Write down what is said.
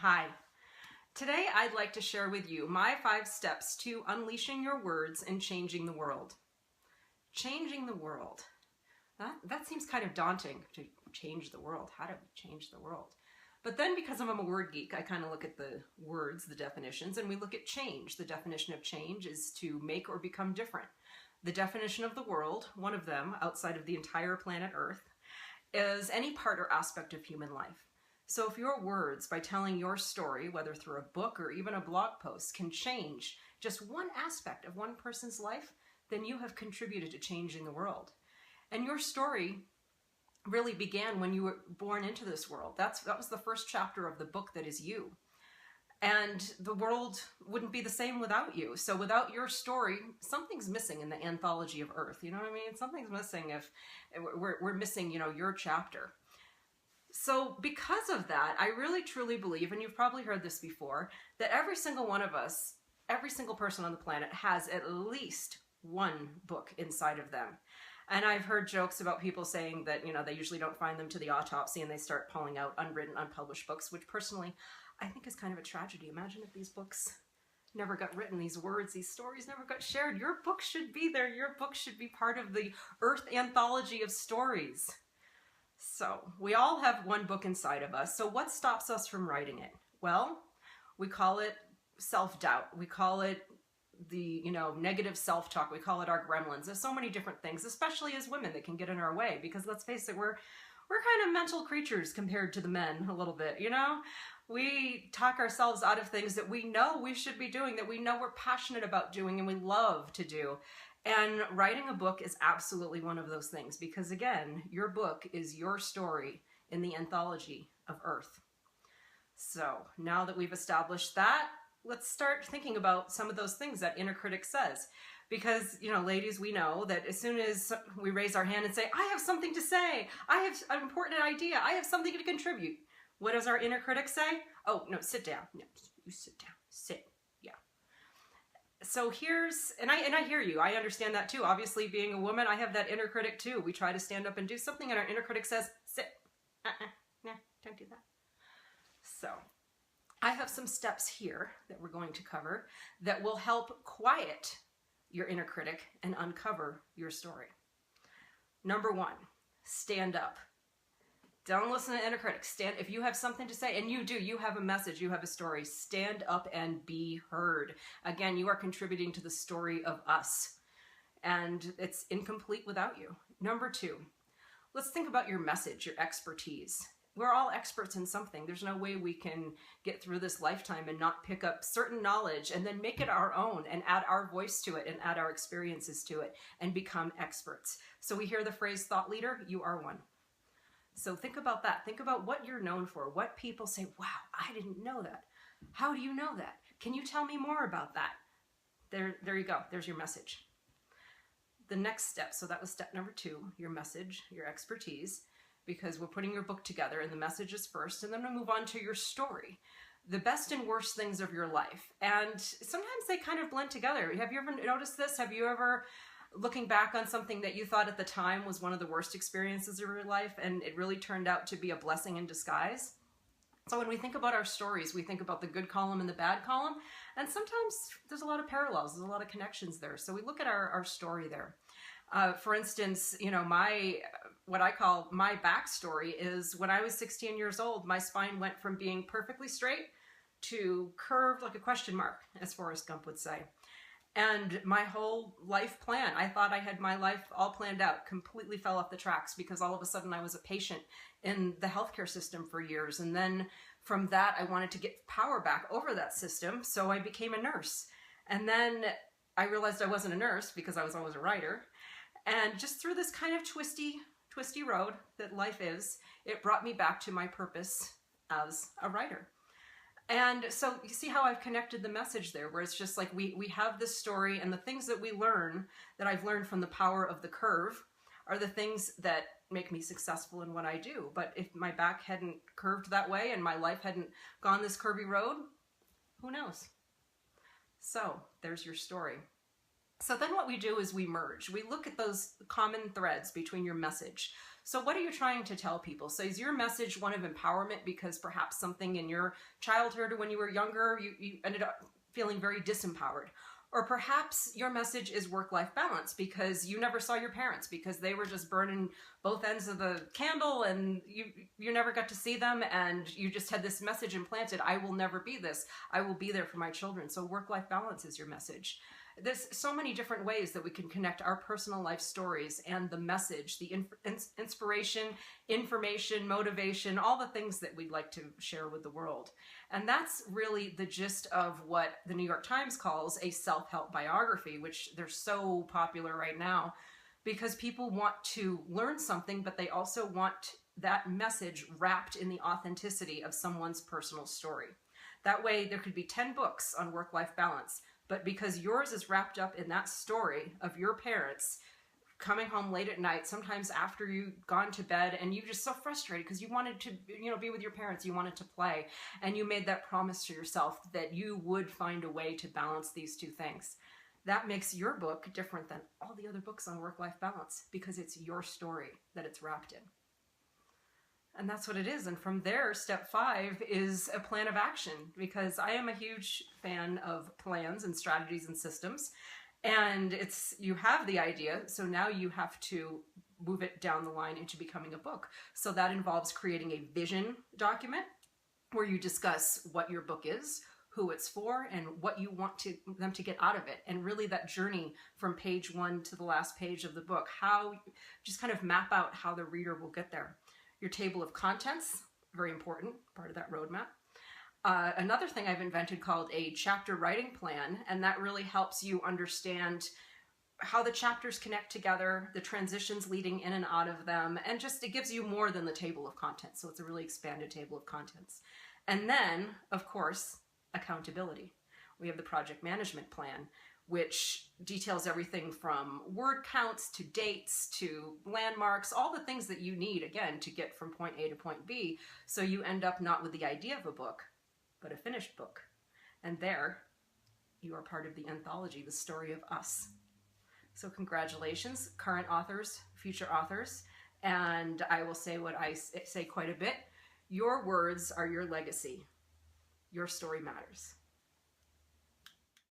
Hi. Today I'd like to share with you my 5 steps to unleashing your words and changing the world. Changing the world. That seems kind of daunting, to change the world. How do we change the world? But then because I'm a word geek, I kind of look at the words, the definitions, and we look at change. The definition of change is to make or become different. The definition of the world, one of them, outside of the entire planet Earth, is any part or aspect of human life. So if your words, by telling your story, whether through a book or even a blog post, can change just one aspect of one person's life, then you have contributed to changing the world. And your story really began when you were born into this world. That was the first chapter of the book that is you. And the world wouldn't be the same without you. So without your story, something's missing in the anthology of Earth. You know what I mean? Something's missing if we're missing, your chapter. So because of that, I really truly believe, and you've probably heard this before, that every single one of us, every single person on the planet has at least one book inside of them. And I've heard jokes about people saying that, they usually don't find them to the autopsy and they start pulling out unwritten, unpublished books, which personally I think is kind of a tragedy. Imagine if these books never got written, these words, these stories never got shared. Your book should be there. Your book should be part of the Earth anthology of stories. So we all have one book inside of us. So what stops us from writing it? Well, we call it self-doubt. We call it the, negative self-talk. We call it our gremlins. There's so many different things, especially as women, that can get in our way, because let's face it, we're kind of mental creatures compared to the men a little bit, We talk ourselves out of things that we know we should be doing, that we know we're passionate about doing and we love to do. And writing a book is absolutely one of those things, because again, your book is your story in the anthology of Earth. So now that we've established that, let's start thinking about some of those things that inner critic says. Because, ladies, we know that as soon as we raise our hand and say, I have something to say, I have an important idea, I have something to contribute, what does our inner critic say? Oh, no, sit down. No, you sit down. Sit. Yeah. So and I hear you. I understand that too. Obviously, being a woman, I have that inner critic too. We try to stand up and do something and our inner critic says, sit. Nah, don't do that. So I have some steps here that we're going to cover that will help quiet your inner critic and uncover your story. Number 1, stand up. Don't listen to inner critics. If you have something to say, and you have a message, you have a story, stand up and be heard. Again, you are contributing to the story of us, and it's incomplete without you. Number 2, let's think about your message, your expertise. We're all experts in something. There's no way we can get through this lifetime and not pick up certain knowledge and then make it our own and add our voice to it and add our experiences to it and become experts. So we hear the phrase thought leader, you are one. So think about that. Think about what you're known for, what people say, wow, I didn't know that. How do you know that? Can you tell me more about that? There you go. There's your message. The next step, so that was step number 2, your message, your expertise, because we're putting your book together and the message is first, and then we'll move on to your story, the best and worst things of your life. And sometimes they kind of blend together. Have you ever noticed this? Have you ever, looking back on something that you thought at the time was one of the worst experiences of your life, and it really turned out to be a blessing in disguise? So when we think about our stories, we think about the good column and the bad column, and sometimes there's a lot of parallels, there's a lot of connections there. So we look at our story there. For instance, what I call my backstory is when I was 16 years old, my spine went from being perfectly straight to curved like a question mark, as Forrest Gump would say. And my whole life plan, I thought I had my life all planned out, completely fell off the tracks because all of a sudden I was a patient in the healthcare system for years. And then from that, I wanted to get power back over that system. So I became a nurse. And then I realized I wasn't a nurse because I was always a writer. And just through this kind of twisty road that life is, it brought me back to my purpose as a writer. And so you see how I've connected the message there, where it's just like we have this story, and the things that we learn, that I've learned from the power of the curve, are the things that make me successful in what I do. But if my back hadn't curved that way and my life hadn't gone this curvy road, who knows? So there's your story. So then what we do is we merge. We look at those common threads between your message. So what are you trying to tell people? So is your message one of empowerment because perhaps something in your childhood or when you were younger, you ended up feeling very disempowered? Or perhaps your message is work-life balance because you never saw your parents because they were just burning both ends of the candle and you never got to see them, and you just had this message implanted: I will never be this. I will be there for my children. So work-life balance is your message. There's so many different ways that we can connect our personal life stories and the message, the inspiration, information, motivation, all the things that we'd like to share with the world. And that's really the gist of what the New York Times calls a self-help biography, which they're so popular right now because people want to learn something, but they also want that message wrapped in the authenticity of someone's personal story. That way there could be 10 books on work-life balance, but because yours is wrapped up in that story of your parents coming home late at night, sometimes after you've gone to bed, and you're just so frustrated because you wanted to, be with your parents, you wanted to play, and you made that promise to yourself that you would find a way to balance these two things. That makes your book different than all the other books on work-life balance because it's your story that it's wrapped in. And that's what it is. And from there, step 5 is a plan of action, because I am a huge fan of plans and strategies and systems. And you have the idea, so now you have to move it down the line into becoming a book. So that involves creating a vision document where you discuss what your book is, who it's for, and what you want them to get out of it. And really that journey from page 1 to the last page of the book, how just kind of map out how the reader will get there. Your table of contents, very important, part of that roadmap. Another thing I've invented called a chapter writing plan, and that really helps you understand how the chapters connect together, the transitions leading in and out of them, and just it gives you more than the table of contents. So it's a really expanded table of contents. And then, of course, accountability. We have the project management plan, which details everything from word counts to dates to landmarks, all the things that you need, again, to get from point A to point B, so you end up not with the idea of a book, but a finished book. And there, you are part of the anthology, The Story of Us. So congratulations, current authors, future authors, and I will say what I say quite a bit: your words are your legacy. Your story matters.